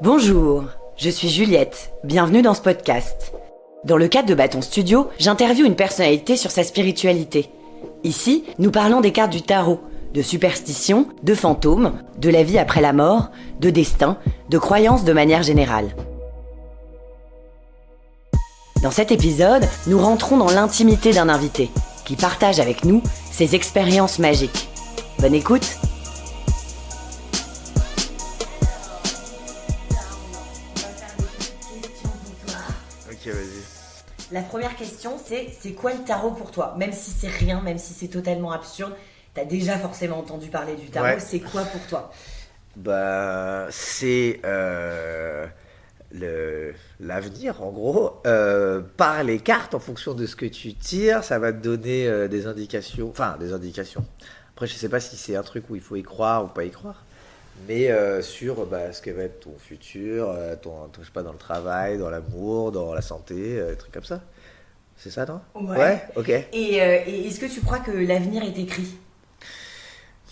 Bonjour, je suis Juliette, bienvenue dans ce podcast. Dans le cadre de Bâton Studio, j'interviewe une personnalité sur sa spiritualité. Ici, nous parlons des cartes du tarot, de superstitions, de fantômes, de la vie après la mort, de destin, de croyances de manière générale. Dans cet épisode, nous rentrons dans l'intimité d'un invité, qui partage avec nous ses expériences magiques. Bonne écoute! Ok, vas-y. La première question, c'est quoi le tarot pour toi? Même si c'est rien, même si c'est totalement absurde, t'as déjà forcément entendu parler du tarot, Ouais. c'est quoi pour toi? C'est l'avenir, en gros. Par les cartes, en fonction de ce que tu tires, ça va te donner des indications. Enfin, des indications. Après, je sais pas si c'est un truc où il faut y croire ou pas y croire. Mais sur ce que va être ton futur, je sais pas, dans le travail, dans l'amour, dans la santé, des trucs comme ça. C'est ça, non? Ouais. Ok. Et est-ce que tu crois que l'avenir est écrit?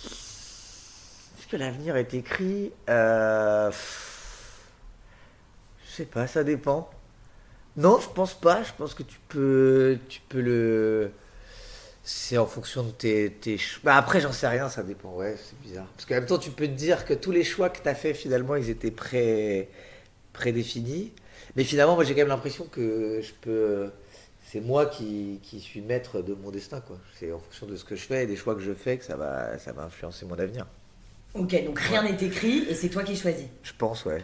Est-ce que l'avenir est écrit Je sais pas, ça dépend. Non, je pense pas. Je pense que tu peux le. C'est en fonction de après, j'en sais rien, ça dépend. Ouais, c'est bizarre. Parce qu'en même temps, tu peux te dire que tous les choix que t'as fait, finalement, ils étaient prédéfinis. Mais finalement, moi, j'ai quand même l'impression que je peux. C'est moi qui suis maître de mon destin, quoi. C'est en fonction de ce que je fais et des choix que je fais que ça va influencer mon avenir. Ok, donc rien Ouais. n'est écrit et c'est toi qui choisis. Je pense, ouais.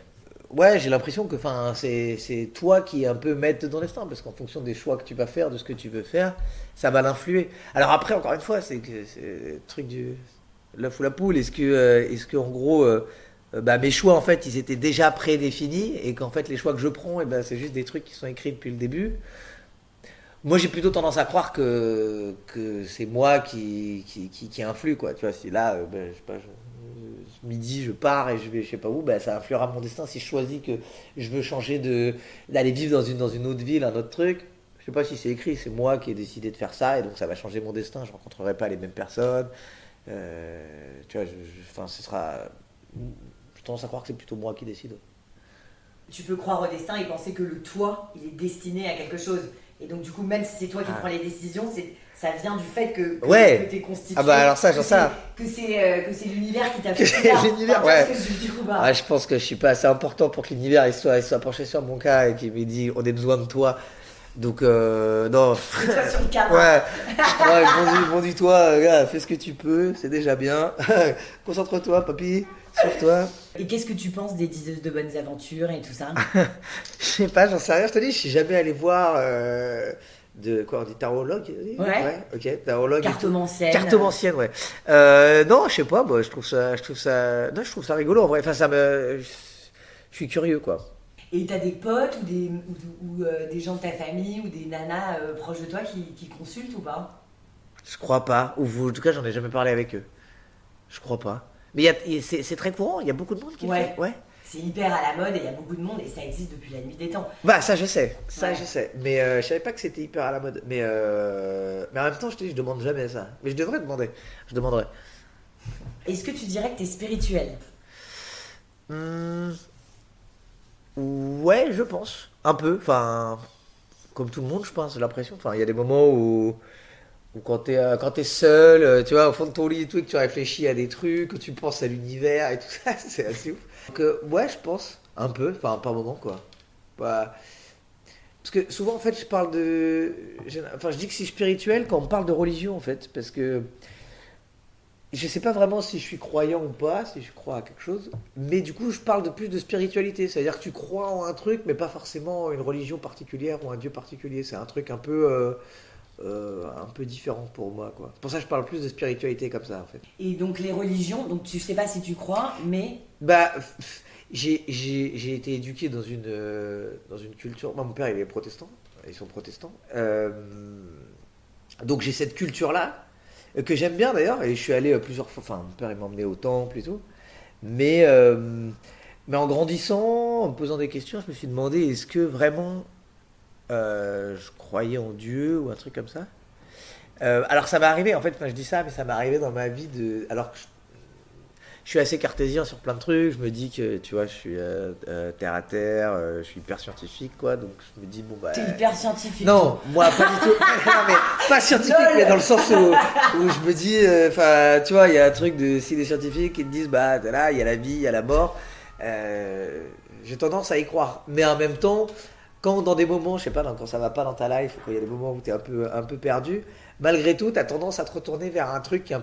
Ouais, j'ai l'impression que c'est toi qui est un peu maître de ton destin, parce qu'en fonction des choix que tu vas faire, de ce que tu veux faire, ça va l'influer. Alors après, encore une fois, c'est le truc du l'œuf ou la poule. Est-ce que en gros, mes choix, en fait, ils étaient déjà prédéfinis, et qu'en fait, les choix que je prends, c'est juste des trucs qui sont écrits depuis le début. Moi, j'ai plutôt tendance à croire que c'est moi qui influe, quoi. Tu vois, si là, je sais pas, ce midi, je pars et je vais je sais pas où, ça influera mon destin. Si je choisis que je veux changer d'aller vivre dans une autre ville, un autre truc, je sais pas si c'est écrit, c'est moi qui ai décidé de faire ça, et donc ça va changer mon destin. Je rencontrerai pas les mêmes personnes. Tu vois, enfin, ce sera. J'ai tendance à croire que c'est plutôt moi qui décide. Tu peux croire au destin et penser que le toi, il est destiné à quelque chose. Et donc du coup, même si c'est toi qui Ah. prends les décisions, ça vient du fait que Ouais. t'es constitué. Ah bah alors ça, j'en sais rien. Que c'est l'univers qui t'a fait C'est ça. l'univers, Enfin, tu vois ouais. ce que je veux dire ou pas? Ah, je pense que je suis pas assez important pour que l'univers il soit penché sur mon cas et qu'il me dit on a besoin de toi. Donc non. C'est toi sur le cadre. Ouais. Bon dis-toi, gars, fais ce que tu peux, c'est déjà bien. Concentre-toi, papy, sur toi. Et qu'est-ce que tu penses des diseuses de bonnes aventures et tout ça? Je sais pas, j'en sais rien. Je te dis, je suis jamais allé voir de quoi on dit tarologue. Ouais. Ok, tarologue. Cartomancienne. Cartomancienne, ouais. Non, je sais pas. Moi, non, je trouve ça rigolo en vrai. Enfin, je suis curieux, quoi. Et t'as des potes ou des gens de ta famille ou des nanas proches de toi qui consultent ou pas? Je crois pas. En tout cas, j'en ai jamais parlé avec eux. Je crois pas. Mais c'est très courant. Il y a beaucoup de monde qui le Ouais. fait. Ouais. C'est hyper à la mode et il y a beaucoup de monde et ça existe depuis la nuit des temps. Bah, ça, je sais. Ça, Ouais. je sais. Mais je savais pas que c'était hyper à la mode. Mais en même temps, je te dis, je demande jamais ça. Mais je devrais demander. Je demanderai. Est-ce que tu dirais que t'es spirituel? Hmm, ouais, je pense. Un peu. Enfin, comme tout le monde, je pense, j'ai l'impression. Enfin, il y a des moments où quand t'es seul, tu vois, au fond de ton lit et tout, et que tu réfléchis à des trucs, que tu penses à l'univers et tout ça, c'est assez ouf. Donc, ouais, je pense. Un peu. Enfin, par moment, quoi. Bah, parce que souvent, en fait, je dis que c'est spirituel quand on parle de religion, en fait. Parce que je sais pas vraiment si je suis croyant ou pas, si je crois à quelque chose. Mais du coup, je parle de plus de spiritualité. C'est-à-dire que tu crois en un truc, mais pas forcément une religion particulière ou un dieu particulier. C'est un truc un peu différent pour moi, quoi. C'est pour ça que je parle plus de spiritualité comme ça, en fait. Et donc les religions, donc tu sais pas si tu crois, mais Bah, j'ai été éduqué dans une culture. Moi, mon père, il est protestant. Ils sont protestants. Donc, j'ai cette culture-là, que j'aime bien d'ailleurs. Et je suis allé plusieurs fois. Enfin, mon père, il m'a emmené au temple et tout. Mais en grandissant, en me posant des questions, je me suis demandé est-ce que vraiment je croyais en Dieu ou un truc comme ça. Alors, ça m'est arrivé, en fait, enfin, je dis ça, mais ça m'est arrivé dans ma vie de. Alors que je suis assez cartésien sur plein de trucs. Je me dis que, tu vois, je suis terre à terre, je suis hyper scientifique, quoi. Donc je me dis, bon, bah. T'es hyper scientifique. Non, moi, pas du tout. Non, mais pas scientifique, mais dans le sens où je me dis, enfin, tu vois, il y a un truc de si des scientifiques qui te disent, bah, là, il y a la vie, il y a la mort. J'ai tendance à y croire. Mais en même temps, quand dans des moments, je sais pas, quand ça va pas dans ta life, quand il y a des moments où tu es un peu perdu, malgré tout, tu as tendance à te retourner vers un truc qui est un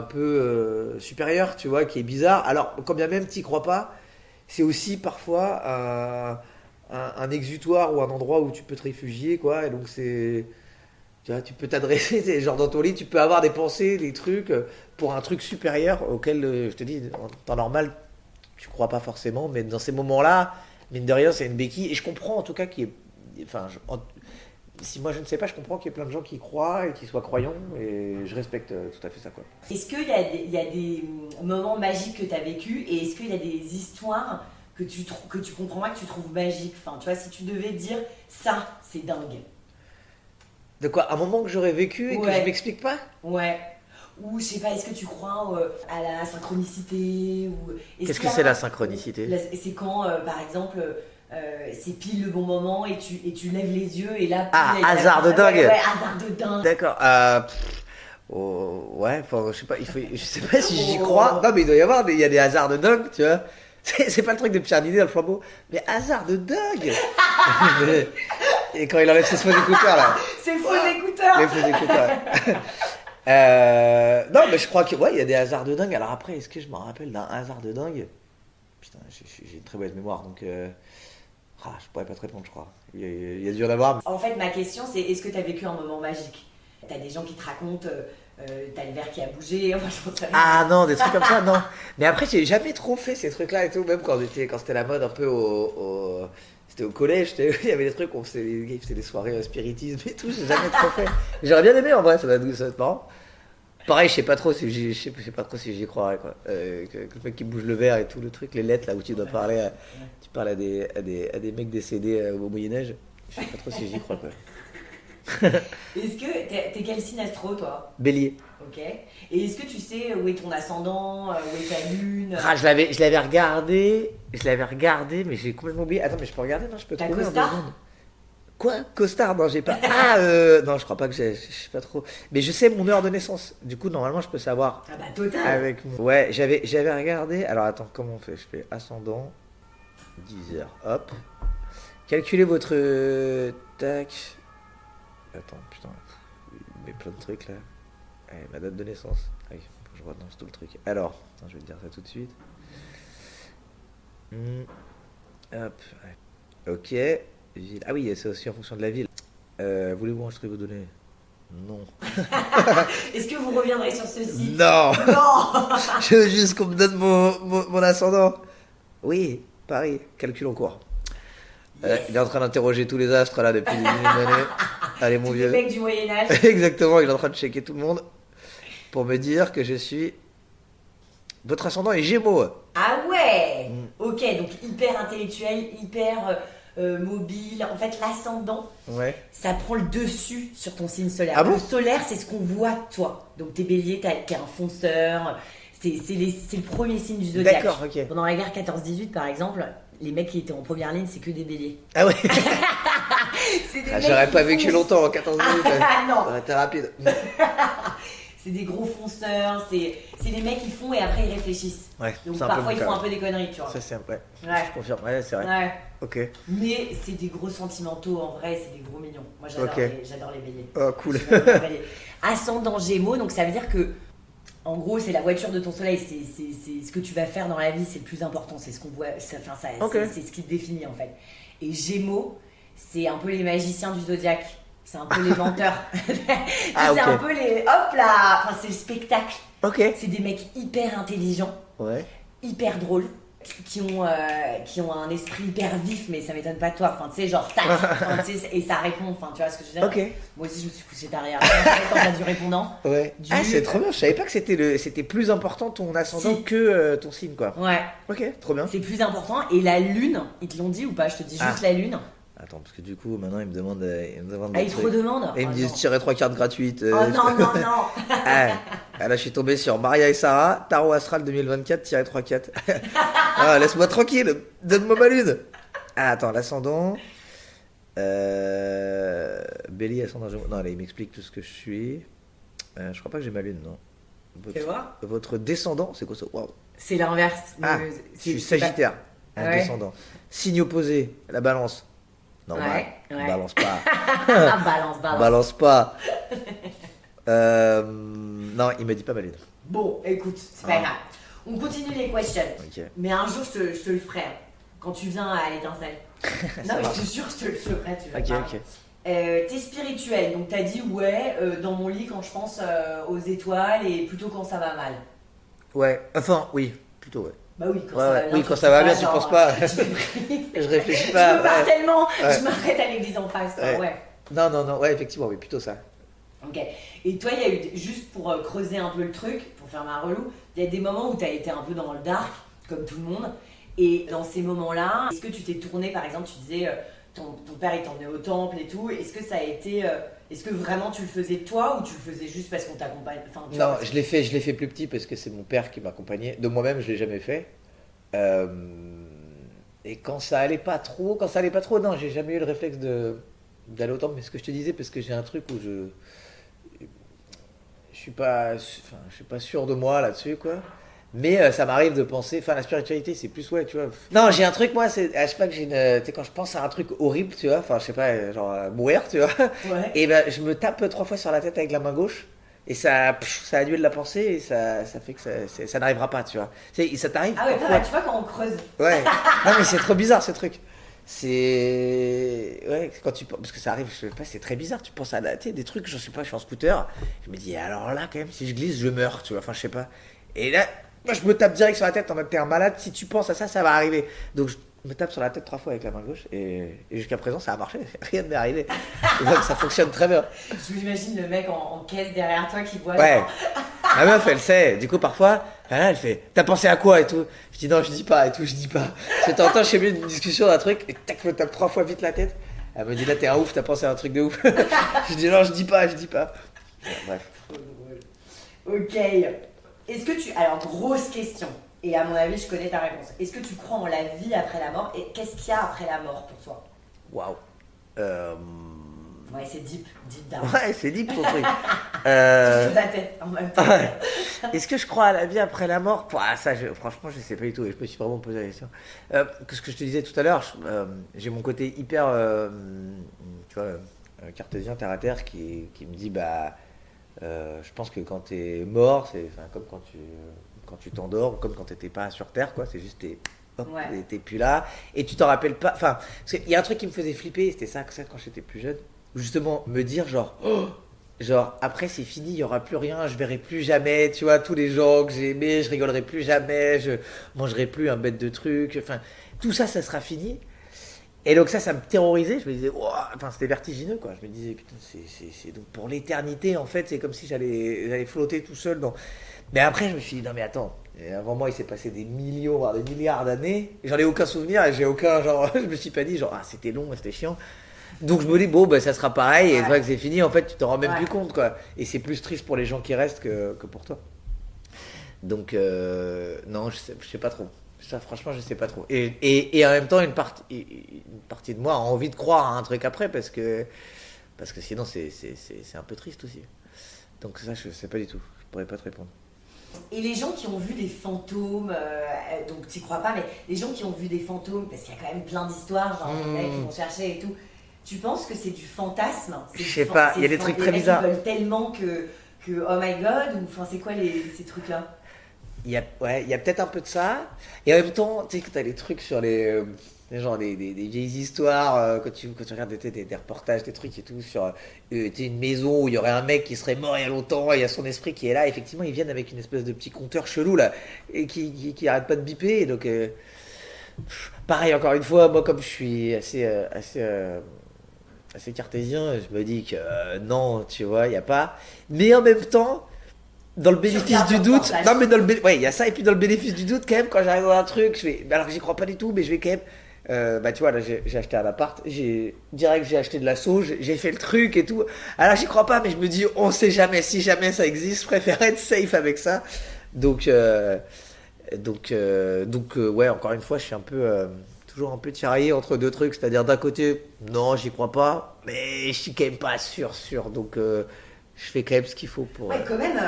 peu supérieur, tu vois, qui est bizarre. Alors, quand bien même tu n'y crois pas, c'est aussi parfois un exutoire ou un endroit où tu peux te réfugier, quoi. Et donc, tu vois, tu peux t'adresser, genre dans ton lit, tu peux avoir des pensées, des trucs pour un truc supérieur auquel, je te dis, en temps normal, tu crois pas forcément, mais dans ces moments-là, mine de rien, c'est une béquille. Et je comprends en tout cas qu'il y ait. Enfin, si moi je ne sais pas, je comprends qu'il y ait plein de gens qui y croient et qui soient croyants. Et je respecte tout à fait ça, quoi. Est-ce qu'il y a des moments magiques que tu as vécu et est-ce qu'il y a des histoires que tu comprends pas, que tu trouves magiques? Enfin, tu vois, si tu devais dire ça, c'est dingue. De quoi? Un moment que j'aurais vécu et que je m'explique pas? Ouais. Ou je sais pas, est-ce que tu crois à la synchronicité ou... Qu'est-ce que c'est la synchronicité? C'est quand, par exemple, c'est pile le bon moment et tu lèves les yeux et là... Hasard de dingue. Ouais, hasard de dingue. D'accord. Ouais, enfin, je sais pas si j'y crois. Non, mais il doit y avoir, il y a des hasards de dingue, tu vois. C'est pas le truc de Pierre Ninet dans le flambeau, mais hasard de dingue. Et quand il enlève ses faux écouteurs, là. C'est faux écouteurs. Les faux écouteurs. Non, mais je crois que ouais, il y a des hasards de dingue. Alors après, est-ce que je me rappelle d'un hasard de dingue? Putain, j'ai une très mauvaise mémoire, donc je pourrais pas te répondre, je crois. Il y a dû en avoir. En fait, ma question, c'est est-ce que tu as vécu un moment magique? T'as des gens qui te racontent, t'as le verre qui a bougé. Moi, je pense que Ah non, des trucs comme ça, non. Mais après, j'ai jamais trop fait ces trucs-là et tout, même quand c'était la mode un peu c'était au collège, il y avait des trucs où on faisait des soirées spiritisme et tout, j'ai jamais trop fait. J'aurais bien aimé en vrai, ça va être marrant. Pareil, je sais pas trop si j'y croirais, quoi. Que le mec qui bouge le verre et tout, le truc, les lettres là où tu dois parler, tu parles à des mecs décédés au Moyen-Âge. Je sais pas trop si j'y crois, quoi. Est-ce que t'es quel signe astro, toi? Bélier. Ok. Et est-ce que tu sais où est ton ascendant, où est ta lune? Je l'avais regardé, mais j'ai complètement oublié. Attends, mais je peux regarder? Non, je peux trouver. T'as Costard? Quoi? Costard? Non, j'ai pas. Non, je crois pas que je sais pas trop. Mais je sais mon heure de naissance. Du coup, normalement, je peux savoir. Ah bah total. Ouais, j'avais regardé. Alors attends, comment on fait? Je fais ascendant 10 heures. Hop. Calculez votre tac. Attends, putain, il met plein de trucs là. Allez, ma date de naissance. Ah oui, faut que je renonce tout le truc. Alors, attends, je vais te dire ça tout de suite. Hop. Ouais. Ok. Ville. Ah oui, c'est aussi en fonction de la ville. Voulez-vous enregistrer vos données? Non. Est-ce que vous reviendrez sur ce site? Non. Non. Je veux juste qu'on me donne mon ascendant. Oui, Paris, calcul en cours. Yes. Il est en train d'interroger tous les astres là depuis des milliers d'années. Allez mon vieux. Le mec du Moyen-Âge. Exactement, il est en train de checker tout le monde pour me dire que je suis. Votre ascendant est Gémeaux. Ah ouais. Ok, donc hyper intellectuel, hyper mobile. En fait, l'ascendant, Ouais. ça prend le dessus sur ton signe solaire. Ah bon? Le solaire, c'est ce qu'on voit de toi. Donc t'es bélier, t'es un fonceur. C'est le premier signe du zodiaque. D'accord, ok. Pendant la guerre 14-18, par exemple, les mecs qui étaient en première ligne, c'est que des béliers. Ah ouais. C'est des mecs J'aurais qui pas vécu foncent. longtemps en 14 minutes. Ah non. Ça aurait été rapide. C'est des gros fonceurs, c'est les mecs qui font et après ils réfléchissent. Ouais, Donc c'est un peu parfois mon ils cas. font un peu des conneries, tu vois. Ça c'est un ouais. Ouais. Je confirme. Ouais, c'est vrai. Ouais. Ok. Mais c'est des gros sentimentaux en vrai, c'est des gros mignons. Moi j'adore Ok. j'adore les béliers. Oh cool. J'adore les béliers. Ascendant Gémeaux, donc ça veut dire que en gros c'est la voiture de ton soleil, c'est ce que tu vas faire dans la vie, c'est le plus important, c'est ce qu'on voit, Ok. c'est ce qui te définit en fait. Et Gémeaux, c'est un peu les magiciens du zodiaque. C'est un peu les menteurs. Ah, c'est ok. un peu les. Hop là. Enfin, c'est le spectacle. Ok. C'est des mecs hyper intelligents, Ouais. hyper drôles, qui ont un esprit hyper vif, mais ça m'étonne pas de toi. Enfin, tu sais, genre tac. Enfin, tu sais, et ça répond. Enfin, tu vois ce que je veux dire? Ok. Moi aussi, je me suis couché derrière. Quand t'as du répondant. Ouais. Du- Ah c'est trop bien. Je savais pas que c'était plus important ton ascendant Si. que ton signe quoi. Ouais. Ok, trop bien. C'est plus important. Et la lune, ils te l'ont dit ou pas? Je te dis juste la lune. Attends, parce que du coup, maintenant, il me demande. Ah, il te redemande. Et ils me disent tirer 3 cartes gratuites. Oh non, non, non. Là, je suis tombé sur Maria et Sarah, Tarot Astral 2024, tirer 3 4. Ah, laisse-moi tranquille, donne-moi ma lune. Ah, attends, l'ascendant. Bélier, ascendant. Non, allez, il m'explique tout ce que je suis. Je crois pas que j'ai ma lune, non. Fais voir. Votre descendant, c'est quoi ça? Waouh. C'est l'inverse. Ah, je suis Sagittaire, un Ouais. descendant. Signe opposé, la balance. Normal, Ouais. balance pas. Balance. Balance pas. Non, il me dit pas ma lune. Bon, écoute, c'est pas grave. On continue les questions. Ok. Mais un jour, je te le ferai. Quand tu viens à l'étincelle. Non, mais je te jure, je te le ferai. Tu vas Ok, voir. ok. T'es spirituel, donc t'as dit ouais, dans mon lit quand je pense aux étoiles et plutôt quand ça va mal. Ouais, enfin, oui, plutôt, ouais. Bah oui, quand Ouais, ça va ouais. bien. Oui, quand ça va bien, tu genre, penses pas. Je vais prier. Je réfléchis Je pas. me barre Ouais. tellement, Ouais. je m'arrête à l'église en face. Quoi. Ouais. Ouais. Non, ouais, effectivement, oui, plutôt ça. Ok. Et toi, il y a eu, juste pour creuser un peu le truc, pour faire ma relou, il y a des moments où tu as été un peu dans le dark, comme tout le monde. Et dans ces moments-là, est-ce que tu t'es tourné, par exemple, tu disais, ton père il t'emmenait au temple et tout, est-ce que ça a été. Est-ce que vraiment tu le faisais toi ou tu le faisais juste parce qu'on t'accompagne enfin, tu Non, vois, je l'ai fait plus petit parce que c'est mon père qui m'accompagnait. De moi-même, je l'ai jamais fait. Et quand ça allait pas trop, non, j'ai jamais eu le réflexe d'aller au temple. Mais ce que je te disais, parce que j'ai un truc où je suis pas sûr de moi là-dessus, quoi. Mais ça m'arrive de penser, enfin la spiritualité c'est plus ouais tu vois. Non j'ai un truc moi c'est, je sais pas que j'ai une, tu sais quand je pense à un truc horrible tu vois, enfin je sais pas genre mourir tu vois, Ouais. et ben je me tape 3 fois sur la tête avec la main gauche et ça annule la pensée et ça fait que ça n'arrivera pas tu vois. Ça t'arrive Ah ouais, parfois. tu vois quand on creuse. Ouais. Non mais c'est trop bizarre ce truc. C'est ouais quand tu parce que ça arrive je sais pas c'est très bizarre tu penses à tu sais, des trucs je sais pas je suis en scooter je me dis alors là quand même si je glisse je meurs tu vois enfin je sais pas et là moi je me tape direct sur la tête en mode t'es un malade si tu penses à ça ça va arriver donc je me tape sur la tête 3 fois avec la main gauche et jusqu'à présent ça a marché rien ne m'est arrivé donc ça fonctionne très bien. Je m'imagine le mec en caisse derrière toi qui voit. Ouais. genre, Ma meuf, elle sait. Du coup, parfois, elle fait t'as pensé à quoi et tout. Je dis non, je dis pas et tout, je dis pas. Parce que t'entends, je sais bien une discussion d'un truc et tac, je me tape 3 fois vite la tête. Elle me dit là, t'es un ouf, t'as pensé à un truc de ouf. Je dis non, je dis pas. Bref. Ok. Est-ce que tu. Alors, grosse question. Et à mon avis, je connais ta réponse. Est-ce que tu crois en la vie après la mort? Et qu'est-ce qu'il y a après la mort pour toi? Waouh. Ouais, c'est deep down. Ouais, c'est deep ton truc. Sous la tête en même temps. Ouais. Est-ce que je crois à la vie après la mort? Ça, franchement, je sais pas du tout. Et je me suis vraiment posé la question. Que ce que je te disais tout à l'heure, j'ai mon côté hyper, tu vois, cartésien, terre à terre, qui me dit, bah, je pense que quand t'es mort, c'est enfin, comme quand tu t'endors, ou comme quand t'étais pas sur terre, quoi. C'est juste hop, Ouais. t'es plus là, et tu t'en rappelles pas. Enfin, parce qu'il y a un truc qui me faisait flipper, c'était ça quand j'étais plus jeune. Justement, me dire genre. Oh, genre, après c'est fini, il n'y aura plus rien, je verrai plus jamais, tu vois, tous les gens que j'ai aimés, je rigolerai plus jamais, je mangerai plus un bête de trucs, enfin, tout ça, ça sera fini. Et donc ça me terrorisait, je me disais, ouah, enfin, c'était vertigineux, quoi. Je me disais, putain, c'est donc pour l'éternité, en fait, c'est comme si j'allais flotter tout seul dans... Mais après, je me suis dit, non mais attends, et avant moi, il s'est passé des millions, voire des milliards d'années, et j'en ai aucun souvenir, et j'ai aucun, genre, je me suis pas dit, genre, ah, c'était long, c'était chiant. Donc je me dis, bon, bah, ça sera pareil, et une fois que c'est fini, en fait, tu t'en rends même plus compte, quoi. Et c'est plus triste pour les gens qui restent que pour toi. Donc, non, je sais pas trop. Ça, franchement, je sais pas trop. Et en même temps, une partie de moi a envie de croire à un truc après, parce que sinon, c'est un peu triste aussi. Donc ça, je sais pas du tout. Je pourrais pas te répondre. Et les gens qui ont vu des fantômes, donc tu crois pas, mais les gens qui ont vu des fantômes, parce qu'il y a quand même plein d'histoires, genre des mecs qui vont chercher et tout, tu penses que c'est du fantasme? Je sais pas, il y a des trucs très bizarres. Ils veulent tellement que oh my god, ou enfin c'est quoi ces trucs-là? Il y a peut-être un peu de ça. Et en même temps, tu sais, que t'as les trucs sur les vieilles histoires, quand tu regardes des reportages, des trucs et tout, sur une maison où il y aurait un mec qui serait mort il y a longtemps, et il y a son esprit qui est là. Effectivement, ils viennent avec une espèce de petit compteur chelou, là, et qui arrête pas de biper. Et donc, pareil, encore une fois, moi, comme je suis assez cartésien, je me dis que non, tu vois, il n'y a pas. Mais en même temps, dans le bénéfice du doute, non mais ouais, il y a ça, et puis dans le bénéfice du doute, quand même, quand j'arrive dans un truc, alors que j'y crois pas du tout, mais je vais quand même Bah tu vois, là j'ai acheté un appart, j'ai acheté de la sauge, j'ai fait le truc et tout. Alors j'y crois pas, mais je me dis, on sait jamais, si jamais ça existe, je préfère être safe avec ça. Donc, ouais, encore une fois, je suis toujours un peu tiraillé entre deux trucs. C'est-à-dire, d'un côté, non, j'y crois pas, mais je suis quand même pas sûr. Donc, je fais quand même ce qu'il faut pour. Ouais, quand même,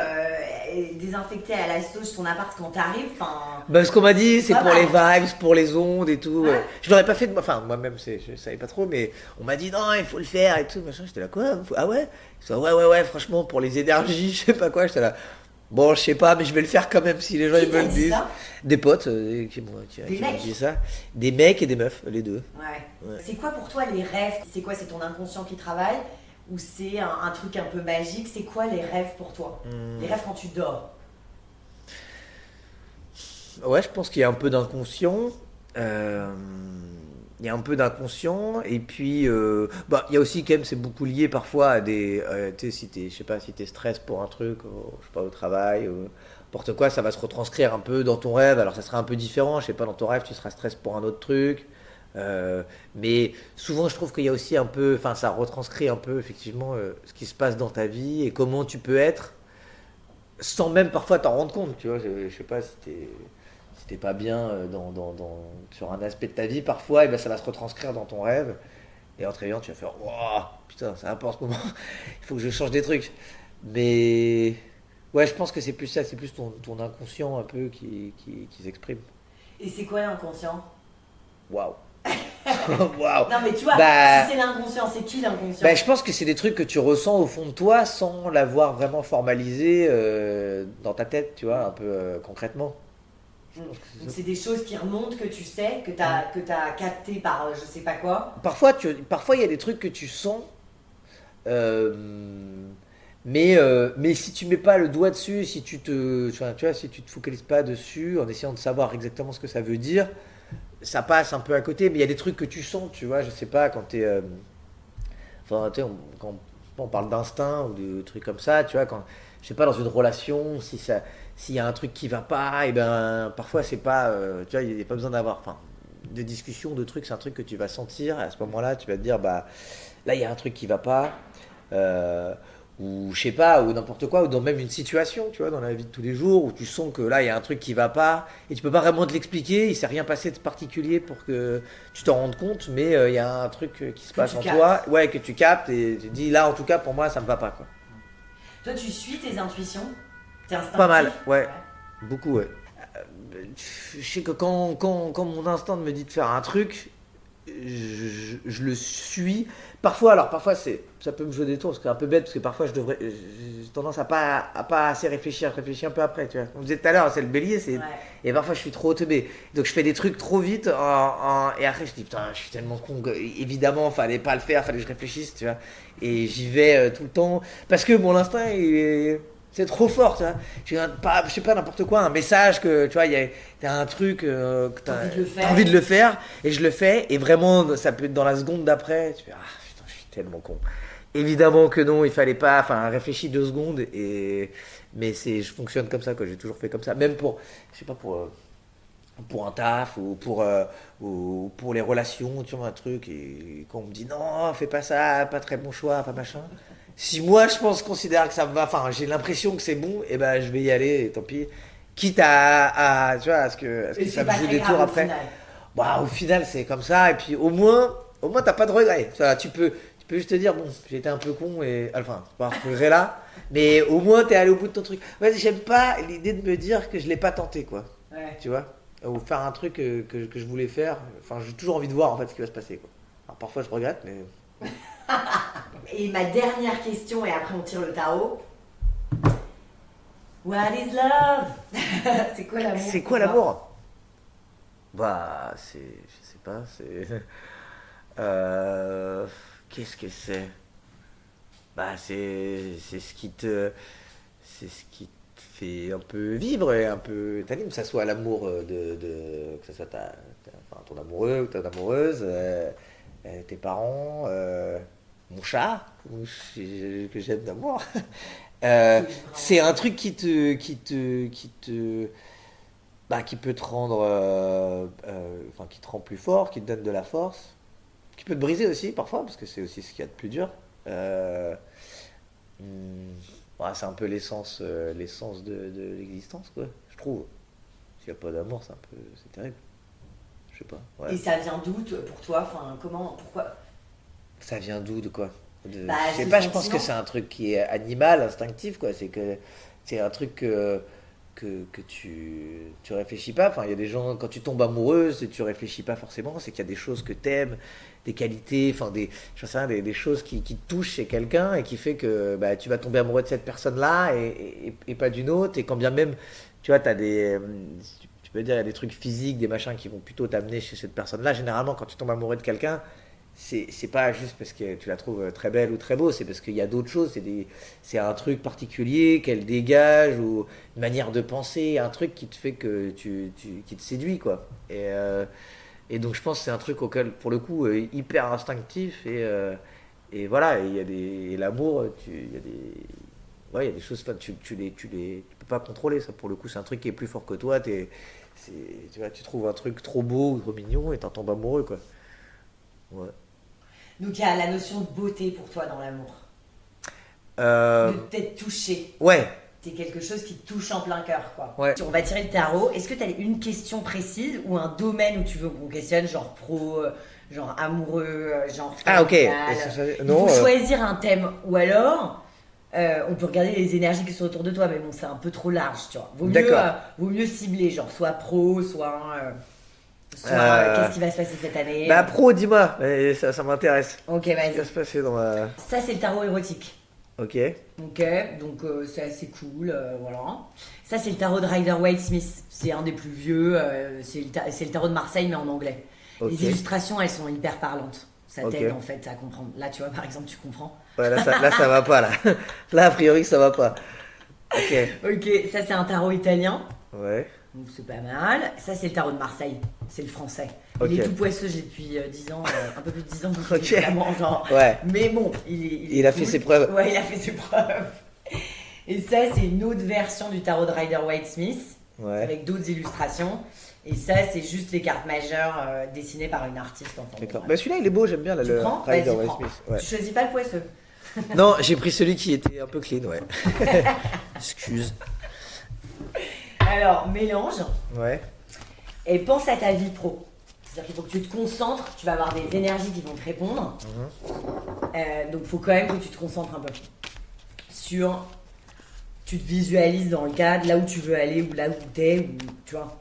désinfecter à la sauce ton appart quand t'arrives, enfin. Ben, ce qu'on m'a dit, c'est Pas pour mal. les vibes, pour les ondes et tout. Ouais. Je l'aurais pas fait, enfin, moi-même, je savais pas trop, mais on m'a dit, non, il faut le faire et tout. Machin. J'étais là, quoi? Ah ouais? Ouais, franchement, pour les énergies, je sais pas quoi. J'étais là. Bon, je sais pas, mais je vais le faire quand même si les gens Qui ils me t'a le dit disent. ça? Des potes Des qui m'ont mecs? dit ça. Des mecs et des meufs, les deux. Ouais. Ouais. C'est quoi pour toi les rêves? C'est quoi? C'est ton inconscient qui travaille? Ou c'est un truc un peu magique? C'est quoi les rêves pour toi? Les rêves quand tu dors? Ouais, je pense qu'il y a un peu d'inconscient. Euh, il y a un peu d'inconscient. Et puis, il y a aussi quand même, c'est beaucoup lié parfois à des. Tu sais, je sais pas, si t'es stress pour un truc, je sais pas, au travail, n'importe quoi, ça va se retranscrire un peu dans ton rêve. Alors, ça sera un peu différent. Je sais pas, dans ton rêve, tu seras stress pour un autre truc. Mais souvent, je trouve qu'il y a aussi un peu. Enfin, ça retranscrit un peu, effectivement, ce qui se passe dans ta vie et comment tu peux être sans même parfois t'en rendre compte, tu vois. Je sais pas si t'es pas bien sur un aspect de ta vie, parfois, et ben, ça va se retranscrire dans ton rêve. Et en te réveillant, tu vas faire Wouah, putain, ça va pas en ce moment, il faut que je change des trucs. Mais ouais, je pense que c'est plus ça, c'est plus ton inconscient un peu qui s'exprime. Et c'est quoi l'inconscient? Waouh! Waouh! Non mais tu vois, Bah, si c'est l'inconscient, c'est qui l'inconscient? bah, je pense que c'est des trucs que tu ressens au fond de toi sans l'avoir vraiment formalisé dans ta tête, tu vois, un peu concrètement. Je pense que c'est Donc ça. c'est des choses qui remontent, que tu sais, que t'as capté par je sais pas quoi. Parfois, il y a des trucs que tu sens, euh, mais si tu mets pas le doigt dessus, si enfin, tu vois, si tu te focalises pas dessus, en essayant de savoir exactement ce que ça veut dire, ça passe un peu à côté. Mais il y a des trucs que tu sens, tu vois, je sais pas, quand t'es, enfin, tu sais, quand on parle d'instinct ou de trucs comme ça, tu vois, quand, je sais pas, dans une relation, s'il y a un truc qui va pas, et ben, parfois c'est pas, tu vois, il n'y a pas besoin d'avoir, enfin, de discussion, de trucs, c'est un truc que tu vas sentir, et à ce moment-là, tu vas te dire, bah, là, il y a un truc qui va pas, euh, ou je sais pas, ou n'importe quoi, ou dans même une situation, tu vois, dans la vie de tous les jours, où tu sens que là, il y a un truc qui va pas, et tu peux pas vraiment te l'expliquer, il s'est rien passé de particulier pour que tu t'en rendes compte, mais il y a un truc qui se Que passe tu en captes. toi, ouais, que tu captes, et tu te dis, là, en tout cas, pour moi, ça me va pas, quoi. Toi tu suis tes intuitions? T'es instinctif? Pas mal, ouais. Beaucoup, ouais. Je sais que quand mon instinct me dit de faire un truc, je le suis. Parfois, ça peut me jouer des tours, parce que c'est un peu bête, parce que parfois, j'ai tendance à pas assez réfléchir, je réfléchis un peu après, tu vois. On disait tout à l'heure, c'est le bélier, Ouais. et parfois, je suis trop teubé. Donc, je fais des trucs trop vite, et après, je dis, putain, je suis tellement con, évidemment, fallait pas le faire, fallait que je réfléchisse, tu vois. Et j'y vais tout le temps, parce que mon instinct, c'est trop fort, tu vois. Je sais pas, n'importe quoi, un message que, tu vois, t'as un truc que T'as envie de le faire. t'as envie de le faire, et je le fais, et vraiment, ça peut être dans la seconde d'après, tu fais, ah putain, je suis tellement con. Évidemment que non, il fallait pas, enfin, réfléchis 2 secondes, mais je fonctionne comme ça, quoi, j'ai toujours fait comme ça, même je sais pas, pour un taf, ou pour les relations, tu vois, un truc, et quand on me dit non, fais pas ça, pas très bon choix, pas machin. Si moi je considère que ça me va, enfin j'ai l'impression que c'est bon, et ben je vais y aller, et tant pis. Quitte tu vois, à ce Et que c'est ça me pas joue très des grave tours au après. final. Bah, au final c'est comme ça, et puis au moins t'as pas de regrets. Ça, tu peux juste te dire, bon, j'ai été un peu con, et enfin, pas ce regret là, mais au moins t'es allé au bout de ton truc. Ouais, j'aime pas l'idée de me dire que je l'ai pas tenté, quoi. Ouais. Tu vois, ou faire un truc que je voulais faire. Enfin, j'ai toujours envie de voir en fait ce qui va se passer, quoi. Alors parfois je regrette, mais Et ma dernière question, et après on tire le tarot. What is love? C'est quoi l'amour? c'est pour quoi toi? l'amour? Bah, je sais pas, euh, qu'est-ce que c'est? Bah, c'est ce qui te fait un peu vivre et un peu t'anime, que ça soit l'amour que ça soit enfin, ton amoureux ou ton amoureuse, tes parents, mon chat, que j'aime d'amour. Qui est vraiment C'est un chouette. truc qui te qui peut te rendre, enfin, qui te rend plus fort, qui te donne de la force, qui peut te briser aussi parfois, parce que c'est aussi ce qu'il y a de plus dur. C'est un peu l'essence de l'existence, quoi, je trouve. S'il n'y a pas d'amour, c'est terrible. Je sais pas. Ouais. Et ça vient d'où pour toi? Enfin, pourquoi? Ça vient d'où, de quoi? Je sais pas, je pense que c'est un truc qui est animal, instinctif, quoi. C'est un truc que tu réfléchis pas. Enfin, il y a des gens, quand tu tombes amoureuse, tu réfléchis pas forcément. C'est qu'il y a des choses que t'aimes, des qualités, enfin, j'en sais rien, des choses qui te touchent chez quelqu'un et qui fait que tu vas tomber amoureux de cette personne-là et pas d'une autre. Et quand bien même, tu vois, tu peux dire, il y a des trucs physiques, des machins qui vont plutôt t'amener chez cette personne-là. Généralement, quand tu tombes amoureux de quelqu'un, c'est pas juste parce que tu la trouves très belle ou très beau, c'est parce qu'il y a d'autres choses, c'est un truc particulier qu'elle dégage, ou une manière de penser, un truc qui te fait que qui te séduit, quoi. Et donc je pense que c'est un truc auquel, pour le coup, hyper instinctif, et voilà, et l'amour, il y a des choses, tu peux pas contrôler, ça, pour le coup, c'est un truc qui est plus fort que toi, tu vois, tu trouves un truc trop beau ou trop mignon et t'en tombes amoureux, quoi. Ouais. Donc il y a la notion de beauté pour toi dans l'amour. De t'être touché. Ouais. C'est quelque chose qui te touche en plein cœur, quoi. Ouais. On va tirer le tarot. Est-ce que tu as une question précise ou un domaine où tu veux qu'on questionne, genre pro, genre amoureux, genre familial? Ok. Non. Il faut choisir un thème. Ou alors, on peut regarder les énergies qui sont autour de toi, mais bon, c'est un peu trop large, tu vois. Vaut mieux cibler, genre soit pro, soit qu'est-ce qui va se passer cette année? Pro, dis-moi, ça m'intéresse. Ok, vas-y. Qu'est-ce qui va se passer dans ma... Ça, c'est le tarot érotique. Ok, donc c'est assez cool, voilà. Ça, c'est le tarot de Rider-Waite-Smith. C'est un des plus vieux, c'est le tarot de Marseille, mais en anglais. Ok. Les illustrations, elles sont hyper parlantes. Ça t'aide, Ok. en fait, à comprendre. Là, tu vois, par exemple, tu comprends. Ouais, là, ça va pas, là. Là, a priori, ça va pas. Ok. Ok, ça, c'est un tarot italien. Ouais. Donc c'est pas mal. Ça, c'est le tarot de Marseille. C'est le français. Ok. Il est tout poisseux, j'ai depuis 10 ans, un peu plus de 10 ans. Donc Ok. vraiment, genre... Ouais. Mais bon, Il a fait ses preuves. Ouais, il a fait ses preuves. Et ça, c'est une autre version du tarot de Rider-Waite-Smith, Ouais. avec d'autres illustrations. Et ça, c'est juste les cartes majeures dessinées par une artiste. Enfin, D'accord. bon, Bah, celui-là, il est beau, j'aime bien, là, tu le prends? Rider Vas-y, Waite prends. Smith. Ouais. Tu choisis pas le poisseux. Non, j'ai pris celui qui était un peu clean, ouais. Excuse. Alors, mélange Ouais. et pense à ta vie pro. C'est-à-dire qu'il faut que tu te concentres, tu vas avoir des énergies qui vont te répondre. Donc il faut quand même que tu te concentres un peu sur... Tu te visualises dans le cadre, là où tu veux aller, ou là où t'es, ou, tu vois.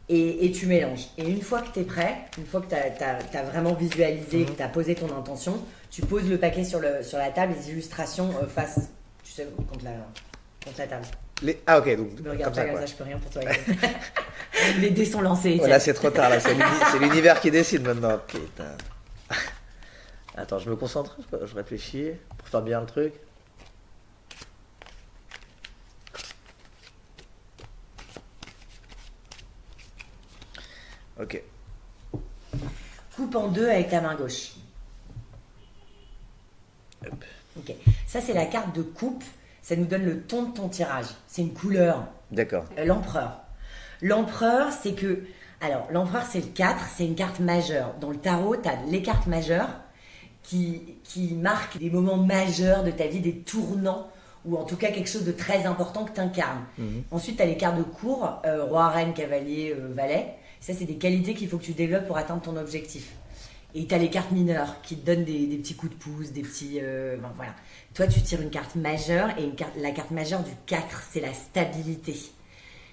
Et tu mélanges. Et une fois que t'es prêt, une fois que t'as vraiment visualisé, que t'as posé ton intention, tu poses le paquet sur la table, les illustrations face, tu sais, contre la table. Ah, ok, donc Me regarde comme pas ça, comme quoi. ça, je peux rien pour toi. Les dés sont lancés. Voilà, c'est trop tard, là. C'est l'univers qui décide maintenant. Putain. Attends, je me concentre, je réfléchis pour faire bien le truc. Ok. Coupe en deux avec ta main gauche. Hop. Ok. Ça, c'est la carte de coupe. Ça nous donne le ton de ton tirage. C'est une couleur. D'accord. L'empereur. L'empereur, c'est que... Alors, l'empereur, c'est le 4, c'est une carte majeure. Dans le tarot, tu as les cartes majeures qui marquent des moments majeurs de ta vie, des tournants, ou en tout cas quelque chose de très important que tu incarnes. Ensuite, tu as les cartes de cour, roi, reine, cavalier, valet. Ça, c'est des qualités qu'il faut que tu développes pour atteindre ton objectif. Et tu as les cartes mineures qui te donnent des petits coups de pouce, des petits... voilà. Toi, tu tires une carte majeure, et la carte majeure du 4, c'est la stabilité.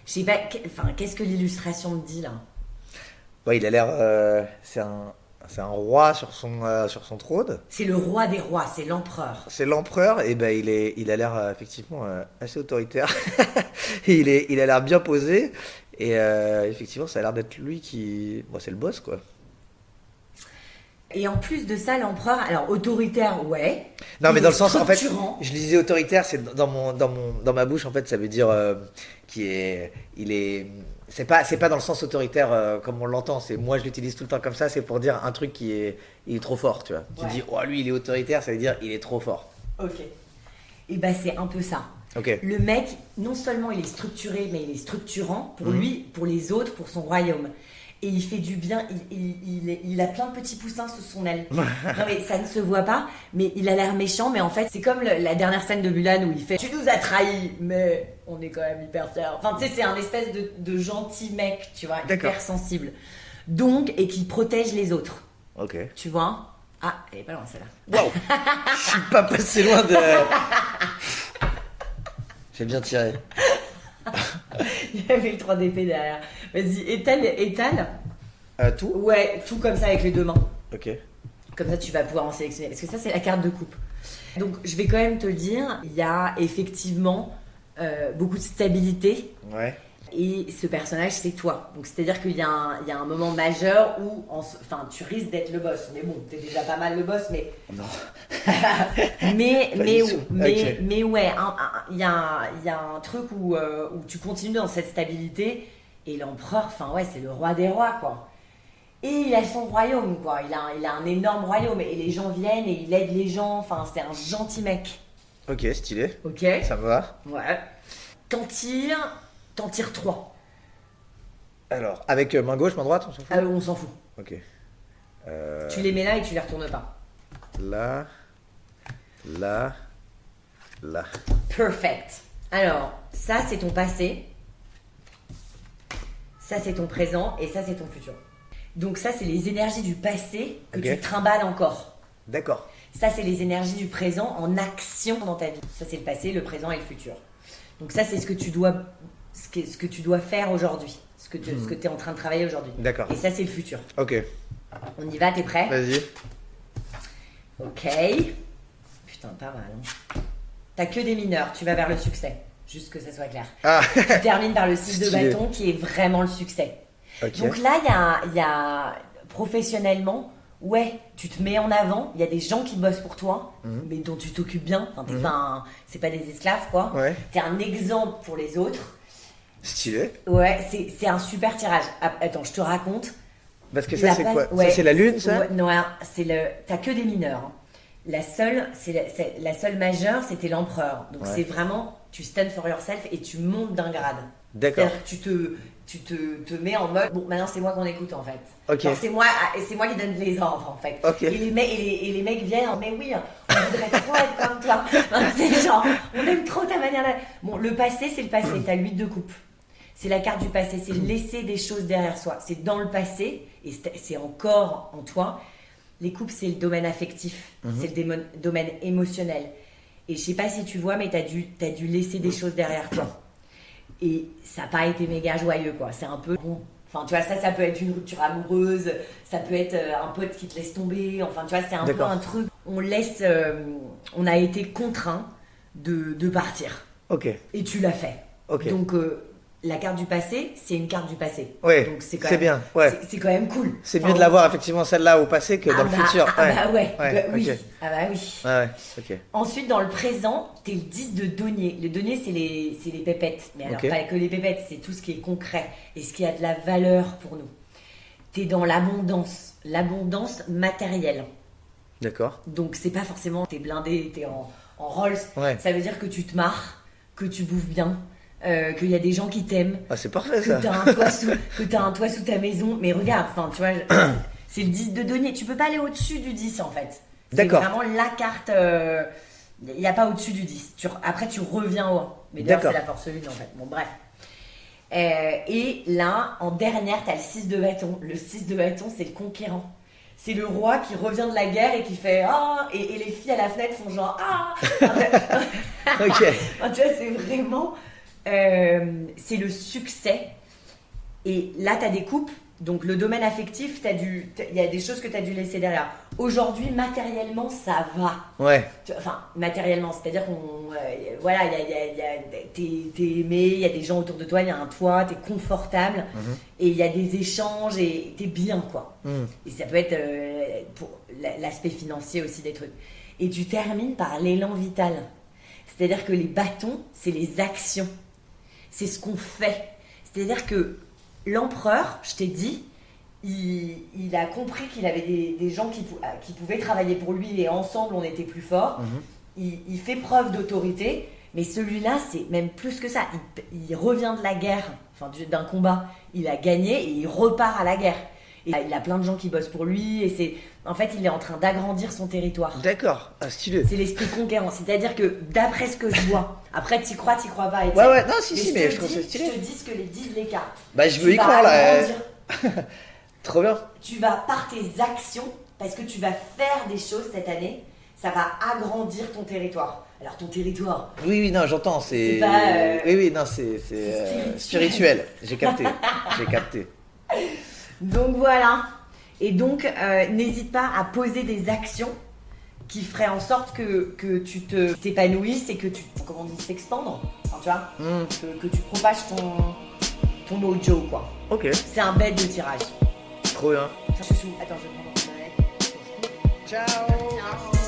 Je sais pas, qu'est-ce que l'illustration me dit là? Ouais, il a l'air... c'est un roi sur son trône. C'est le roi des rois, c'est l'empereur. C'est l'empereur, et ben il a l'air effectivement assez autoritaire. il a l'air bien posé, et effectivement, ça a l'air d'être lui qui... Bon, c'est le boss, quoi. Et en plus de ça, l'empereur, alors autoritaire, ouais. Non, mais dans le sens, en fait, structurant. je disais autoritaire, c'est dans ma bouche, en fait, ça veut dire c'est pas dans le sens autoritaire comme on l'entend, c'est moi je l'utilise tout le temps comme ça, c'est pour dire un truc il est trop fort, tu vois. Tu Ouais. dis, oh lui il est autoritaire, ça veut dire il est trop fort. Ok. Et bah c'est un peu ça. Ok. Le mec, non seulement il est structuré, mais il est structurant pour lui, pour les autres, pour son royaume. Et il fait du bien, il a plein de petits poussins sous son aile. Non mais ça ne se voit pas, mais il a l'air méchant, mais en fait c'est comme la dernière scène de Mulan où il fait « Tu nous as trahis, mais on est quand même hyper fiers. » Enfin tu sais, c'est un espèce de gentil mec, tu vois, hyper sensible. Donc, et qui protège les autres. Ok. Tu vois? Ah, elle est pas loin celle-là. Waouh. Je suis pas passé loin de... J'ai bien tiré. Il y avait le 3 d'épée derrière. Vas-y, étale. Tout? Ouais, tout comme ça avec les deux mains. Ok. Comme ça, tu vas pouvoir en sélectionner. Parce que ça, c'est la carte de coupe. Donc, je vais quand même te le dire, il y a effectivement beaucoup de stabilité. Ouais. Et ce personnage, c'est toi. Donc, c'est-à-dire qu'il y a un moment majeur où tu risques d'être le boss. Mais bon, t'es déjà pas mal le boss, mais... Non. mais Okay. ouais, il y a un truc où tu continues dans cette stabilité. Et l'empereur, c'est le roi des rois, quoi. Et il a son royaume, quoi. Il a un énorme royaume. Et les gens viennent et il aide les gens. C'est un gentil mec. Ok, stylé. Ok. Ça me va. Ouais. T'en tires 3. Alors, avec main gauche, main droite, on s'en fout? On s'en fout. Ok. Tu les mets là et tu les retournes pas. Là. Là. Là. Perfect. Alors, ça c'est ton passé. Ça c'est ton présent. Et ça c'est ton futur. Donc ça c'est les énergies du passé que tu trimbales encore. D'accord. Ça c'est les énergies du présent en action dans ta vie. Ça c'est le passé, le présent et le futur. Donc ça c'est ce que tu dois faire aujourd'hui. Ce que tu es en train de travailler aujourd'hui. D'accord. Et ça c'est le futur. Ok. On y va, t'es prêt? Vas-y. Ok. Putain, pas mal. Hein. T'as que des mineurs, tu vas vers le succès. Juste que ça soit clair. Ah. Tu termines par le 6 de Stylé. bâton qui est vraiment le succès. Ok. Donc là, il y a professionnellement, ouais, tu te mets en avant. Il y a des gens qui bossent pour toi, mais dont tu t'occupes bien. C'est pas des esclaves, quoi. Ouais. T'es un exemple pour les autres. Stylé. Ouais, c'est un super tirage. Attends, je te raconte. Parce que ça, c'est quoi? Ouais, Ça, c'est la lune, ça? Ouais, non, t'as que des mineurs. Hein. La seule majeure, c'était l'empereur. Donc c'est vraiment, tu stand for yourself et tu montes d'un grade. D'accord. C'est-à-dire que tu te mets en mode, bon, maintenant c'est moi qu'on écoute en fait. Ok. Alors, c'est moi qui donne les ordres en fait. Ok. Et les mecs viennent, mais oui, on voudrait trop être comme toi. C'est genre, on aime trop ta manière d'être. Bon, le passé, c'est le passé. T'as le 8 de coupe. C'est la carte du passé, c'est laisser des choses derrière soi. C'est dans le passé, et c'est encore en toi. Les coupes, c'est le domaine affectif, c'est le domaine émotionnel. Et je sais pas si tu vois, mais t'as dû laisser des choses derrière toi. Et ça n'a pas été méga joyeux, quoi. C'est un peu... Bon. Enfin, tu vois, ça peut être une rupture amoureuse, ça peut être un pote qui te laisse tomber. Enfin, tu vois, c'est un peu un truc... On a été contraint de partir. Ok. Et tu l'as fait. Ok. Donc... la carte du passé, c'est une carte du passé. Ouais, donc c'est bien. Ouais. C'est quand même cool. C'est mieux de l'avoir effectivement celle-là au passé que dans le futur. Oui. Okay. Ah bah oui. Ouais, ok. Ensuite, dans le présent, t'es le 10 de denier. Le denier, c'est les pépettes. Mais alors, pas que les pépettes, c'est tout ce qui est concret et ce qui a de la valeur pour nous. T'es dans l'abondance matérielle. D'accord. Donc, c'est pas forcément t'es blindé, t'es en Rolls. Ouais. Ça veut dire que tu te marres, que tu bouffes bien. Qu'il y a des gens qui t'aiment. Ah, c'est parfait ça. Que t'as un toit sous ta maison. Mais regarde, tu vois, c'est le 10 de denier. Tu peux pas aller au-dessus du 10 en fait. D'accord. C'est vraiment la carte. Il n'y a pas au-dessus du 10. Après, tu reviens au 1. Mais d'ailleurs, c'est la force 1 en fait. Bon, bref. Et là, en dernière, t'as le 6 de bâton. Le 6 de bâton, c'est le conquérant. C'est le roi qui revient de la guerre et qui fait ah, et les filles à la fenêtre font genre ah. Ok. Tu vois, c'est vraiment. C'est le succès. Et là, tu as des coupes. Donc, le domaine affectif, il y a des choses que tu as dû laisser derrière. Aujourd'hui, matériellement, ça va. Ouais. Enfin, matériellement, c'est-à-dire qu'on. Voilà, t'es aimé, il y a des gens autour de toi, il y a un toit, t'es confortable. Et il y a des échanges et t'es bien, quoi. Et ça peut être pour l'aspect financier aussi des trucs. Et tu termines par l'élan vital. C'est-à-dire que les bâtons, c'est les actions. C'est ce qu'on fait. C'est-à-dire que l'empereur, je t'ai dit, il a compris qu'il avait des gens qui pouvaient travailler pour lui et ensemble on était plus forts. Il fait preuve d'autorité, Mais celui-là, c'est même plus que ça. Il revient de la guerre, d'un combat. Il a gagné et il repart à la guerre. Et il a plein de gens qui bossent pour lui. Et en fait, il est en train d'agrandir son territoire. D'accord, stylé. C'est l'esprit conquérant. C'est-à-dire que d'après ce que je vois, après t'y crois pas. Ouais, non, si, mais je trouve ça stylé. Je te dis ce que les disent les cartes. Bah, je veux y croire là. Trop bien. Tu vas, par tes actions, parce que tu vas faire des choses cette année, ça va agrandir ton territoire. Alors ton territoire. Oui, non, j'entends. C'est pas, Oui, non, c'est spirituel. J'ai capté. Donc voilà. Et donc, n'hésite pas à poser des actions qui feraient en sorte que tu t'épanouisses et que tu, comment on dit, s'expandre. Enfin, tu vois, que tu propages ton mojo, quoi. Ok. C'est un bête de tirage. Trop bien. Attends, je vais prendre mon. Ciao.